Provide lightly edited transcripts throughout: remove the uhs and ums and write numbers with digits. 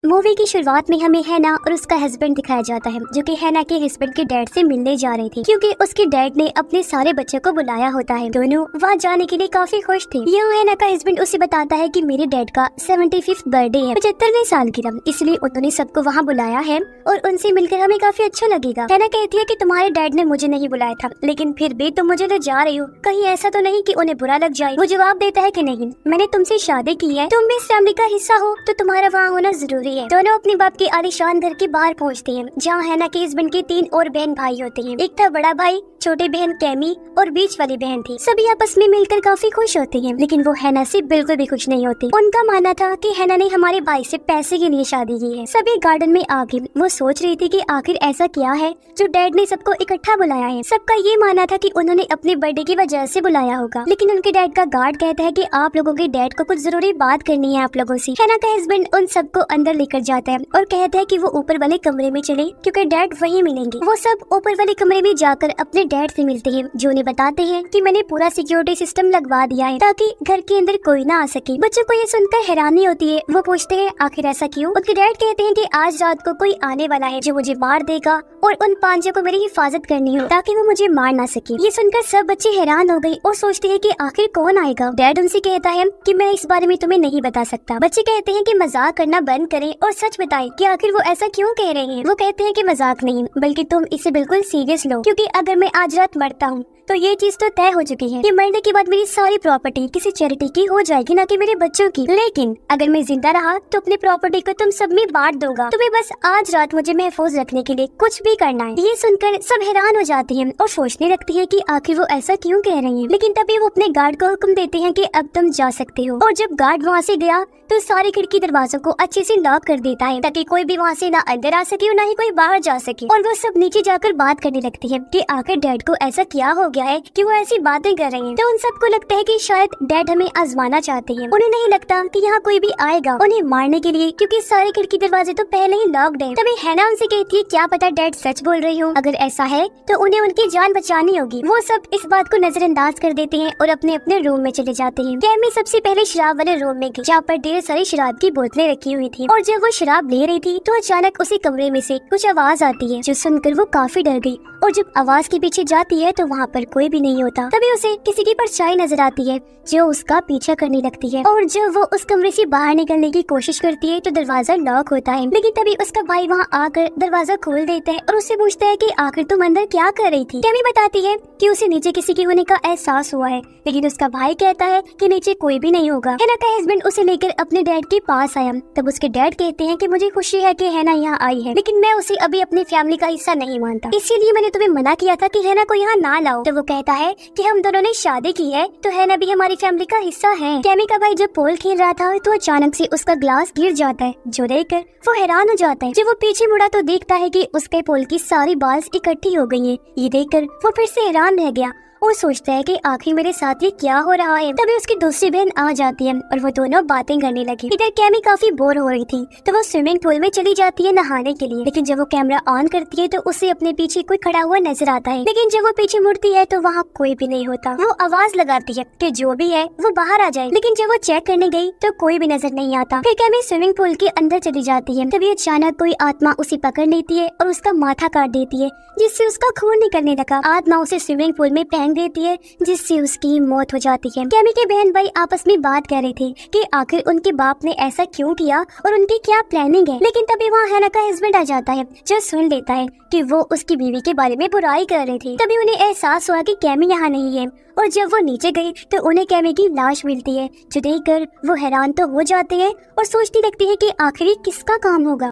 Movie की शुरुआत में हमें हैना और उसका हस्बैंड दिखाया जाता है, जो कि हैना के हस्बैंड के डैड से मिलने जा रही थी, क्योंकि उसके डैड ने अपने सारे बच्चों को बुलाया होता है। दोनों वहाँ जाने के लिए काफी खुश थे। यहाँ हैना का हस्बैंड उसे बताता है कि मेरे डैड का 75th बर्थडे है, 75वें साल की रम, इसलिए उन्होंने सबको वहाँ बुलाया है और उनसे मिलकर हमें काफी अच्छा लगेगा। हैना कहती है कि तुम्हारे डैड ने मुझे नहीं बुलाया था, लेकिन फिर भी तुम मुझे ले जा रही हो, कहीं ऐसा तो नहीं कि उन्हें बुरा लग जाए। वो जवाब देता है कि नहीं, मैंने तुमसे शादी की है, तुम भी इस फैमिली का हिस्सा हो, तो तुम्हारा वहाँ होना जरूरी है। दोनों अपने बाप के आलीशान घर के बाहर पहुँचते हैं, जहाँ हैना के हस्बैंड के 3 और बहन भाई होते हैं। एक था बड़ा भाई, छोटी बहन कैमी और बीच वाली बहन थी। सभी आपस में मिलकर काफी खुश होते हैं, लेकिन वो हैना से बिल्कुल भी खुश नहीं होती। उनका मानना था कि हैना ने हमारे भाई से पैसे के लिए शादी की है। सभी गार्डन में आके वो सोच रही थी कि आखिर ऐसा क्या है जो डैड ने सबको इकट्ठा बुलाया है। सबका ये मानना था कि उन्होंने अपने बर्थडे की वजह से बुलाया होगा, लेकिन उनके डैड का गार्ड कहता है कि आप लोगों के डैड को कुछ जरूरी बात करनी है आप लोगों से। हैना का हस्बैंड उन सबको अंदर लेकर जाता है और कहता है कि वो ऊपर वाले कमरे में चले, क्योंकि डैड वहीं मिलेंगे। वो सब ऊपर वाले कमरे में जाकर अपने डैड से मिलते हैं, जो उन्हें बताते हैं कि मैंने पूरा सिक्योरिटी सिस्टम लगवा दिया है ताकि घर के अंदर कोई ना आ सके। बच्चों को ये सुनकर हैरानी होती है। वो पूछते हैं आखिर ऐसा क्यों। उनके डैड कहते हैं कि आज रात को कोई आने वाला है जो मुझे मार देगा और उन पांचों को मेरी हिफाजत करनी हो ताकि वो मुझे मार ना सके। ये सुनकर सब बच्चे हैरान हो गए और सोचते हैं कि आखिर कौन आएगा। डैड उनसे कहता है कि मैं इस बारे में तुम्हें नहीं बता सकता। बच्चे कहते हैं कि मजाक करना बंद करें और सच बताएं कि आखिर वो ऐसा क्यों कह रहे हैं। वो कहते हैं कि मजाक नहीं, बल्कि तुम इसे बिल्कुल सीरियस लो, क्योंकि अगर मैं आज रात मरता हूँ तो ये चीज तो तय हो चुकी है कि मरने के बाद मेरी सारी प्रॉपर्टी किसी चैरिटी की हो जाएगी, ना कि मेरे बच्चों की। लेकिन अगर मैं जिंदा रहा तो अपनी प्रॉपर्टी को तुम सब में बांट दूंगा। तुम्हें बस आज रात मुझे महफूज रखने के लिए कुछ भी करना है। ये सुनकर सब हैरान हो जाते हैं और सोचने लगती है कि आखिर वो ऐसा क्यों कह रही हैं। लेकिन तभी वो अपने गार्ड को हुक्म देते हैं कि अब तुम जा सकते हो। और जब गार्ड वहाँ से गया तो सारे खिड़की दरवाजों को अच्छे से लॉक कर देता है ताकि कोई भी वहाँ से ना अंदर आ सके और ना ही कोई बाहर जा सके। और वो सब नीचे जाकर बात करने लगती है कि आखिर डैड को ऐसा क्या हो गया है कि वो ऐसी बातें कर रहे हैं। तो उन सबको लगता है कि शायद डैड हमें आजमाना चाहते हैं। उन्हें नहीं लगता कि यहाँ कोई भी आएगा उन्हें मारने के लिए, क्योंकि सारे खिड़की दरवाजे तो पहले ही लॉक्ड है। तभी हैना उनसे कहती है क्या पता डैड सच बोल रही हो, अगर ऐसा है तो उन्हें उनकी जान बचानी होगी। वो सब इस बात को नजरअंदाज कर देते हैं और अपने अपने रूम में चले जाते हैं। कैमी सबसे पहले शराब वाले रूम में गई, जहाँ पर ढेर सारी शराब की बोतलें रखी हुई थी। और जब वो शराब ले रही थी तो अचानक उसी कमरे में से कुछ आवाज आती है, जो सुनकर वो काफी डर गई। और जब आवाज के पीछे जाती है तो वहाँ पर कोई भी नहीं होता। तभी उसे किसी की परछाई नजर आती है जो उसका पीछा करने लगती है। और जब वो उस कमरे से बाहर निकलने की कोशिश करती है तो दरवाजा लॉक होता है। लेकिन तभी उसका भाई वहाँ आकर दरवाजा खोल देता है और उससे पूछता है कि आखिर तुम अंदर क्या कर रही थी। कैमी बताती है कि उसे नीचे किसी के होने का एहसास हुआ है, लेकिन उसका भाई कहता है कि नीचे कोई भी नहीं होगा। हैना का हस्बैंड उसे लेकर अपने डैड के पास आया। तब उसके डैड कहते हैं कि मुझे खुशी है कि हैना यहाँ आई है, लेकिन मैं उसे अभी अपनी फैमिली का हिस्सा नहीं मानता, इसीलिए मैंने तुम्हें मना किया था कि हैना को यहाँ ना लाओ। तो वो कहता है कि हम दोनों ने शादी की है तो हैना भी हमारी फैमिली का हिस्सा है। कैमी का भाई जब पोल खेल रहा था तो अचानक से उसका ग्लास गिर जाता है, जो देखकर वो हैरान हो जाता है। जब वो पीछे मुड़ा तो देखता है कि उसके पोल की सारी बाल्स इकट्ठी हो गई हैं। ये देखकर वो फिर से हैरान रह गया और सोचता है कि आखिर मेरे साथ ये क्या हो रहा है। तभी उसकी दूसरी बहन आ जाती है और वो दोनों बातें करने लगी। इधर कैमी काफी बोर हो रही थी तो वो स्विमिंग पूल में चली जाती है नहाने के लिए। लेकिन जब वो कैमरा ऑन करती है तो उसे अपने पीछे कोई खड़ा हुआ नजर आता है। लेकिन जब वो पीछे मुड़ती है तो वहाँ कोई भी नहीं होता। वो आवाज लगाती है कि जो भी है वो बाहर आ जाए। लेकिन जब वो चेक करने गई तो कोई भी नजर नहीं आता। फिर कैमी स्विमिंग पूल के अंदर चली जाती है। तभी अचानक कोई आत्मा उसे पकड़ लेती है और उसका माथा काट देती है, जिससे उसका खून निकलने लगा। आत्मा उसे स्विमिंग पूल में फेंक देती है, जिससे उसकी मौत हो जाती है। कैमी के बहन भाई आपस में बात कर रहे थे कि आखिर उनके बाप ने ऐसा क्यों किया और उनकी क्या प्लानिंग है। लेकिन तभी वहाँ हैना का हस्बैंड आ जाता है, जो सुन लेता है कि वो उसकी बीवी के बारे में बुराई कर रहे थे। तभी उन्हें एहसास हुआ कि कैमी यहाँ नहीं है। और जब वो नीचे गई तो उन्हें कैमी की लाश मिलती है, जो देखकर वो हैरान तो हो जाते हैं और सोचती लगती है कि आखिर किसका काम होगा।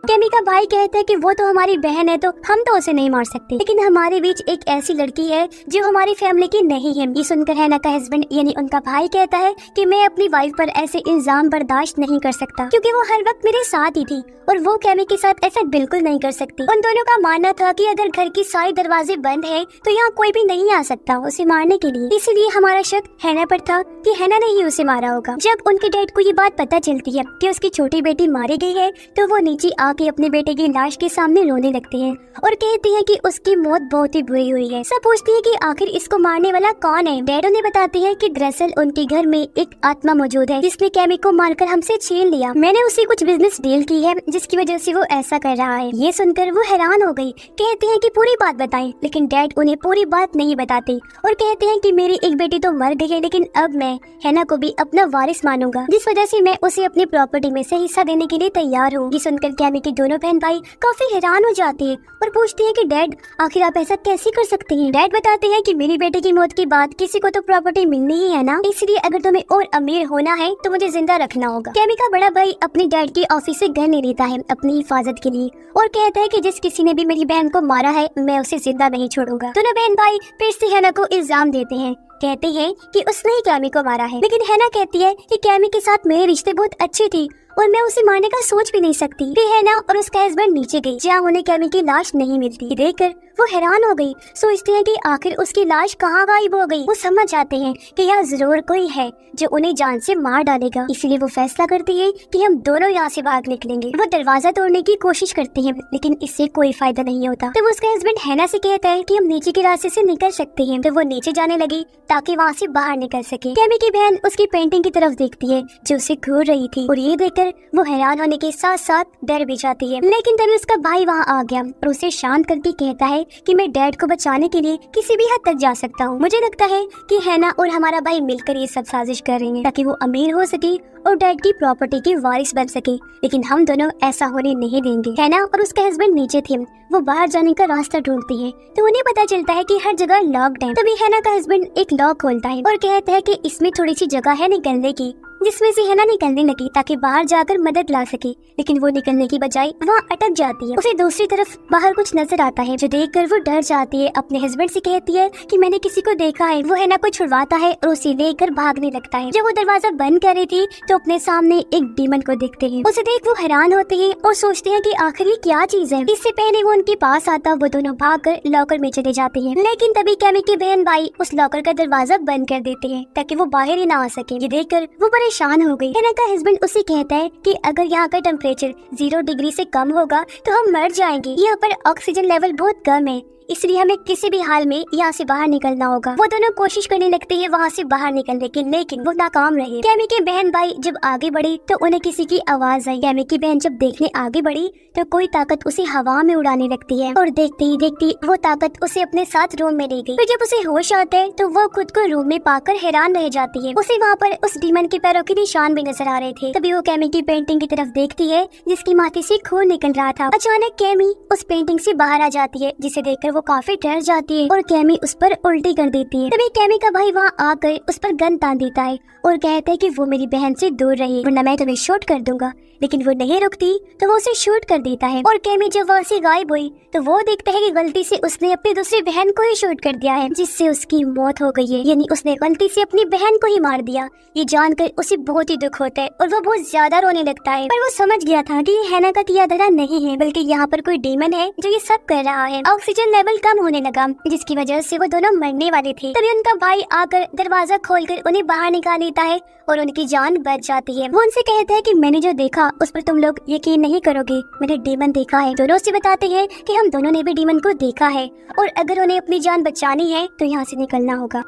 कैमी का भाई कहता है कि वो तो हमारी बहन है तो हम तो उसे नहीं मार सकते, लेकिन हमारे बीच एक ऐसी लड़की है जो हमारी फैमिली की नहीं है। ये सुनकर हैना का हस्बैंड यानी उनका भाई कहता है कि मैं अपनी वाइफ पर ऐसे इल्जाम बर्दाश्त नहीं कर सकता, क्योंकि वो हर वक्त मेरे साथ ही थी और वो कैमी के साथ ऐसा बिल्कुल नहीं कर सकती। उन दोनों का मानना था कि अगर घर की सारे दरवाजे बंद है तो यहाँ कोई भी नहीं आ सकता उसे मारने के लिए। इसीलिए हमारा शक हैना पर था कि हैना ने ही उसे मारा होगा। जब उनके डैड को ये बात पता चलती है कि उसकी छोटी बेटी मारी गई है तो वो नीचे आके अपने बेटे की लाश के सामने रोने लगती है और कहती है कि उसकी मौत बहुत ही बुरी हुई है। सब पूछती है कि आखिर इसको मारने वाला कौन है। डैड उन्हें बताते हैं कि दरअसल उनके घर में एक आत्मा मौजूद है जिसने कैमी को मारकर हमसे छीन लिया। मैंने उसी कुछ बिजनेस डील की है जिसकी वजह से वो ऐसा कर रहा है। ये सुनकर वो हैरान हो गई, कहते हैं कि पूरी बात बताएं, लेकिन डैड उन्हें पूरी बात नहीं बताते और कहते हैं कि मेरी एक बेटी तो मर गई है, लेकिन अब मैं हैना को भी अपना वारिस मानूंगा, जिस वजह से मैं उसे अपनी प्रॉपर्टी में से हिस्सा देने के लिए तैयार हूँ। ये सुनकर कैमी की दोनों बहन भाई काफी हैरान हो जाते हैं और पूछती है कि डैड आखिर आप ऐसा कैसे कर सकते हैं। डैड बताते हैं कि मेरी बेटे की मौत के बाद किसी को तो प्रॉपर्टी मिलनी ही है ना, इसलिए अगर तुम्हें और अमीर होना है तो मुझे जिंदा रखना होगा। कैमी का बड़ा भाई अपने डैड की ऑफिस से घर ले लेता है अपनी हिफाजत के लिए और कहता है कि जिस किसी ने भी मेरी बहन को मारा है मैं उसे जिंदा नहीं छोड़ूंगा। दोनों बहन भाई फिर से हैना को इल्जाम देते हैं, कहते हैं कि उसने ही कैमी को मारा है, लेकिन हैना कहती है कि कैमी के साथ मेरे रिश्ते बहुत अच्छे थे और मैं उसे मारने का सोच भी नहीं सकती। फिर हैना और उसका हस्बैंड नीचे गई जहाँ उन्हें कैमी की लाश नहीं मिलती। देखकर वो हैरान हो गई, सोचती है कि आखिर उसकी लाश कहाँ गायब हो गई। वो समझ जाते हैं कि यहाँ जरूर कोई है जो उन्हें जान से मार डालेगा, इसलिए वो फैसला करती है कि हम दोनों यहाँ से भाग निकलेंगे। वो दरवाजा तोड़ने की कोशिश करती है लेकिन इससे कोई फायदा नहीं होता। तो उसका हस्बैंड हैना से कहता है कि हम नीचे के रास्ते से निकल सकते हैं। तो वो नीचे जाने लगी ताकि वहाँ से बाहर निकल सके। कैमी की बहन उसकी पेंटिंग की तरफ देखती है जो उसे घूर रही थी और ये देखकर वो हैरान होने के साथ साथ डर भी जाती है। लेकिन तभी उसका भाई वहाँ आ गया और उसे शांत करके कहता है कि मैं डैड को बचाने के लिए किसी भी हद तक जा सकता हूँ। मुझे लगता है कि हैना और हमारा भाई मिलकर ये सब साजिश कर रहे हैं ताकि वो अमीर हो सके और डैड की प्रॉपर्टी के वारिस बन सके, लेकिन हम दोनों ऐसा होने नहीं देंगे। हैना और उसका हस्बैंड नीचे थे, वो बाहर जाने का रास्ता ढूंढती है तो उन्हें पता चलता है कि हर जगह लॉक्ड है। तभी हैना का हस्बैंड एक लॉक खोलता है और कहता है कि इसमें थोड़ी सी जगह है निकलने की, जिसमें से हैना निकलने लगी ताकि बाहर जाकर मदद ला सके, लेकिन वो निकलने की बजाय वहाँ अटक जाती है। उसे दूसरी तरफ बाहर कुछ नजर आता है जो देखकर वो डर जाती है। अपने हस्बैंड से कहती है कि मैंने किसी को देखा है। वो हैना को छुड़वाता है और उसे लेकर भागने लगता है। जब वो दरवाजा बंद कर रही थी तो अपने सामने एक डीमन को देखते हैं। उसे देख वो हैरान होते हैं और सोचते हैं कि आखिर ये क्या चीज है। इससे पहले वो उनके पास आता वो दोनों भागकर लॉकर में चले जाते हैं, लेकिन तभी कैमी के बहन भाई उस लॉकर का दरवाजा बंद कर देते हैं ताकि वो बाहर ही ना आ सके। ये देखकर वो परेशान हो गई। हैना का हस्बैंड उसे कहता है कि अगर यहाँ का टेम्परेचर 0 डिग्री से कम होगा तो हम मर जाएंगे। यहाँ पर ऑक्सीजन लेवल बहुत कम है, इसलिए हमें किसी भी हाल में यहाँ से बाहर निकलना होगा। वो दोनों कोशिश करने लगते हैं वहाँ से बाहर निकलने की, लेकिन वो नाकाम रहे। कैमी के बहन भाई जब आगे बढ़े तो उन्हें किसी की आवाज आई। कैमी की बहन जब देखने आगे बढ़ी तो कोई ताकत उसे हवा में उड़ाने लगती है और देखते ही देखती वो ताकत उसे अपने साथ रूम में ले गई। फिर जब उसे होश आता है तो वो खुद को रूम में पाकर हैरान रह जाती है। उसे वहाँ पर उस डीमन के पैरों के निशान भी नजर आ रहे थे। तभी वो कैमी की पेंटिंग की तरफ देखती है जिसकी माथे से खून निकल रहा था। अचानक कैमी उस पेंटिंग से बाहर आ जाती है जिसे देखकर वो काफी डर जाती है और कैमी उस पर उल्टी कर देती है। तभी कैमी का भाई वहाँ आकर उस पर गन तान देता है और कहता है कि वो मेरी बहन से दूर रहे वरना मैं तुम्हें शूट कर दूंगा, लेकिन वो नहीं रुकती तो वो उसे शूट कर देता है। और कैमी जब वहाँ से गायब हुई तो वो देखता है कि गलती से उसने अपनी दूसरी बहन को ही शूट कर दिया है, जिससे उसकी मौत हो गई है, यानी उसने गलती से अपनी बहन को ही मार दिया। ये जानकर उसे बहुत ही दुख होता है और वो बहुत ज्यादा रोने लगता है। पर वो समझ गया था कि ये हैना का किया धरा नहीं है, बल्कि यहाँ पर कोई डीमन है जो ये सब कर रहा है। ऑक्सीजन लेवल कम होने लगा जिसकी वजह से वो दोनों मरने वाले थे। तभी उनका भाई आकर दरवाजा खोलकर उन्हें बाहर निकाल लेता है और उनकी जान बच जाती है। वो उनसे कहता है कि मैंने जो देखा उस पर तुम लोग यकीन नहीं करोगे, मैंने डीमन देखा है। दोनों से बताते हैं कि हम दोनों ने भी डीमन को देखा है और अगर उन्हें अपनी जान बचानी है तो यहाँ से निकलना होगा।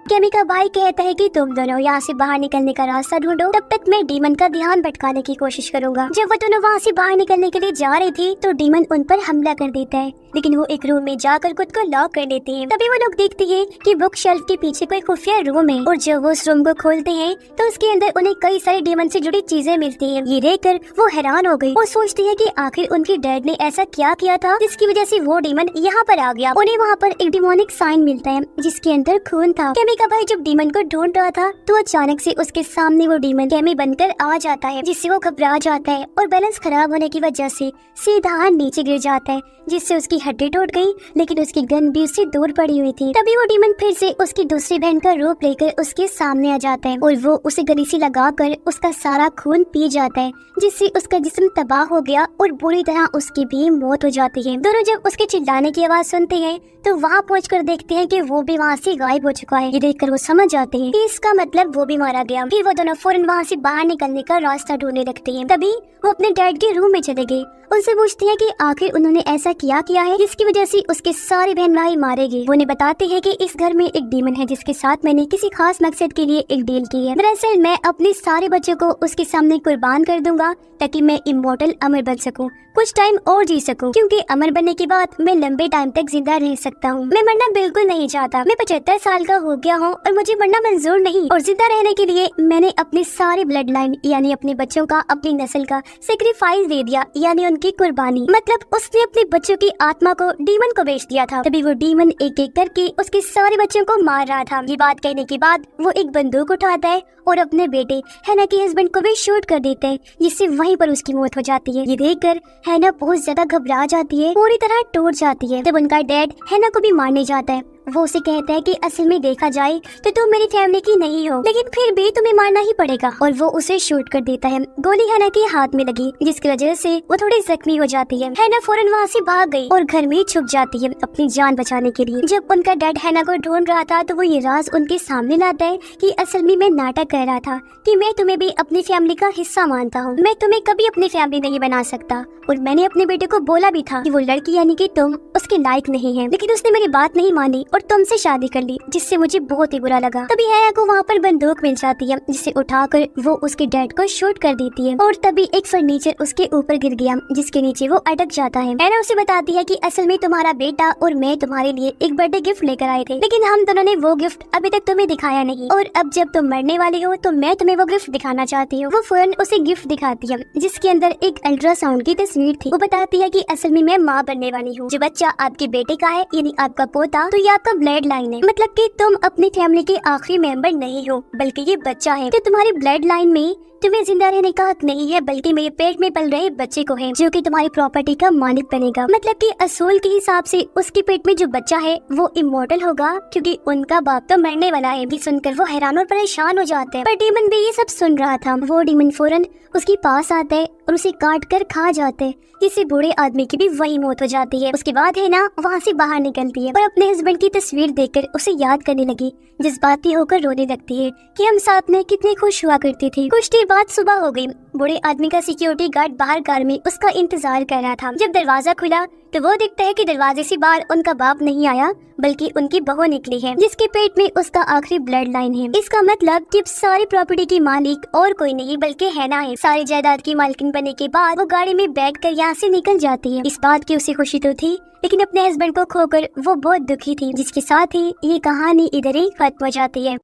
कैमी का भाई कहता है कि तुम दोनों यहाँ से बाहर निकलने का रास्ता ढूंढो, तब तक मैं डीमन का ध्यान भटकाने की कोशिश करूंगा। जब वो दोनों वहाँ से बाहर निकलने के लिए जा रही थी तो डीमन उन पर हमला कर देता है, लेकिन वो एक रूम में जाकर खुद को लॉक कर लेते हैं। तभी वो लोग देखते हैं कि बुक शेल्फ के पीछे कोई खुफिया रूम है और जब वो उस रूम को खोलते हैं तो उसके अंदर उन्हें कई सारी डीमन से जुड़ी चीजें मिलती है। ये देखकर वो हैरान हो गई और सोचती है कि आखिर उनके डैड ने ऐसा क्या किया था जिसकी वजह से वो डीमन यहाँ पर आ गया। उन्हें वहाँ पर एक डिमोनिक साइन मिलता है जिसके अंदर खून था। कैमी का भाई जब डीमन को ढूंढ रहा था तो अचानक से उसके सामने वो डीमन कैमी बनकर आ जाता है, जिससे वो घबरा जाता है और बैलेंस खराब होने की वजह से सीधा नीचे गिर जाता है, जिससे उसकी हड्डी टूट गई, लेकिन उसकी गन भी उससे दूर पड़ी हुई थी। तभी वो डीमन फिर से उसकी दूसरी बहन का रूप लेकर उसके सामने आ जाता है और वो उसे गलीसी लगाकर उसका सारा खून पी जाता है, जिससे उसका जिस्म तबाह हो गया और बुरी तरह उसकी भी मौत हो जाती है। दोनों जब उसके चिल्लाने की आवाज सुनते हैं तो वहाँ पहुंचकर देखते हैं कि वो भी वहाँ से गायब हो चुका है। ये देखकर वो समझ जाते हैं कि इसका मतलब वो भी मारा गया। फिर वो दोनों फौरन वहाँ से बाहर निकलने का रास्ता ढूंढने लगते हैं। तभी वो अपने डैड के रूम में चले गए। उनसे पूछते हैं कि आखिर उन्होंने ऐसा किया है जिसकी वजह से उसके सारे बहन भाई मारे गए। वो उन्हें बताते हैं कि इस घर में एक डीमन है जिसके साथ मैंने किसी खास मकसद के लिए एक डील की है। दरअसल मैं अपने सारे बच्चों को उसके सामने कुर्बान कर दूंगा ताकि मैं इमॉर्टल अमर बन सकूं, कुछ टाइम और जी सकूं, क्योंकि अमर बनने के बाद मैं लंबे टाइम तक जिंदा रह सकता हूं। मैं मरना बिल्कुल नहीं चाहता। मैं 75 साल का हो गया हूं और मुझे मरना मंजूर नहीं। और जिंदा रहने के लिए मैंने अपनी सारी ब्लड लाइन यानी अपने बच्चों का, अपनी नस्ल का सेक्रीफाइस दे दिया, यानी उनकी कुर्बानी। मतलब उसने अपने बच्चों की आत्मा को डीमन को बेच दिया था। तभी वो डीमन एक एक करके उसके सारे बच्चों को मार रहा था। ये बात कहने के बाद वो एक बंदूक उठाता है और अपने बेटे हैना के हस्बैंड को भी शूट कर देते हैं, जिससे वहीं पर उसकी मौत हो जाती है। ये देखकर हैना बहुत ज्यादा घबरा जाती है, पूरी तरह टूट जाती है। तब उनका डैड हैना को भी मारने जाता है। वो उसे कहता है कि असल में देखा जाए तो तुम मेरी फैमिली की नहीं हो, लेकिन फिर भी तुम्हें मारना ही पड़ेगा। और वो उसे शूट कर देता है। गोली हैना के हाथ में लगी, जिसकी वजह से वो थोड़ी जख्मी हो जाती है। हैना फौरन वहाँ से भाग गई और घर में छुप जाती है अपनी जान बचाने के लिए। जब उनका डैड हैना को ढूंढ रहा था तो वो ये राज उनके सामने लाता है कि असल में मैं नाटक कर रहा था कि मैं तुम्हें भी अपनी फैमिली का हिस्सा मानता हूँ। मैं तुम्हें कभी अपनी फैमिली नहीं बना सकता और मैंने अपने बेटे को बोला भी था कि वो लड़की यानी कि तुम उसके लायक नहीं है, लेकिन उसने मेरी बात नहीं मानी और तुमसे शादी कर ली, जिससे मुझे बहुत ही बुरा लगा। तभी हैना को वहाँ पर बंदूक मिल जाती है, जिसे उठाकर वो उसके डैड को शूट कर देती है। और तभी एक फर्नीचर उसके ऊपर गिर गया, जिसके नीचे वो अटक जाता है। हैना उसे बताती है कि असल में तुम्हारा बेटा और मैं तुम्हारे लिए एक बर्थडे गिफ्ट लेकर आए थे, लेकिन हम दोनों ने वो गिफ्ट अभी तक तुम्हें दिखाया नहीं, और अब जब तुम मरने वाले हो तो मैं तुम्हें वो गिफ्ट दिखाना चाहती हूँ। वो फौरन उसे गिफ्ट दिखाती है, जिसके अंदर एक अल्ट्रासाउंड की तस्वीर थी। वो बताती है कि असल में मैं माँ बनने वाली हूँ। जो बच्चा आपके बेटे का है यानी आपका पोता, तो ये आपका ब्लड लाइन है। मतलब कि तुम अपनी फैमिली के आखिरी मेंबर नहीं हो, बल्कि ये बच्चा है। तो तुम्हारी ब्लड लाइन में तुम्हें जिंदा रहने का हक नहीं है, बल्कि मेरे पेट में पल रहे बच्चे को है, जो कि तुम्हारी प्रॉपर्टी का मालिक बनेगा। मतलब कि असूल के हिसाब से उसके पेट में जो बच्चा है वो इमॉर्टल होगा, क्योंकि उनका बाप तो मरने वाला है। भी सुनकर वो हैरान और परेशान हो जाते हैं। पर डीमन भी ये सब सुन रहा था। वो डीमन फौरन उसके पास आता है और उसे काट कर खा जाते हैं, जिससे बूढ़े आदमी की भी वही मौत हो जाती है। उसके बाद है ना वहाँ से बाहर निकलती है और अपने हस्बैंड की तस्वीर देखकर उसे याद करने लगी, जज्बाती होकर रोने लगती है कि हम साथ में कितने खुश हुआ करती थी। कुछ देर बाद सुबह हो गई। बूढ़े आदमी का सिक्योरिटी गार्ड बाहर कार में उसका इंतजार कर रहा था। जब दरवाजा खुला तो वो देखता है कि दरवाजे से बाहर उनका बाप नहीं आया, बल्कि उनकी बहू निकली है, जिसके पेट में उसका आखिरी ब्लड लाइन है। इसका मतलब कि सारी प्रॉपर्टी की मालिक और कोई नहीं बल्कि हैना है। सारी जायदाद की मालकिन बनने के बाद वो गाड़ी में बैठकर यहाँ से निकल जाती है। इस बात की उसे खुशी तो थी, लेकिन अपने हस्बैंड को खोकर वो बहुत दुखी थी, जिसके साथ ही ये कहानी इधर ही खत्म हो जाती है।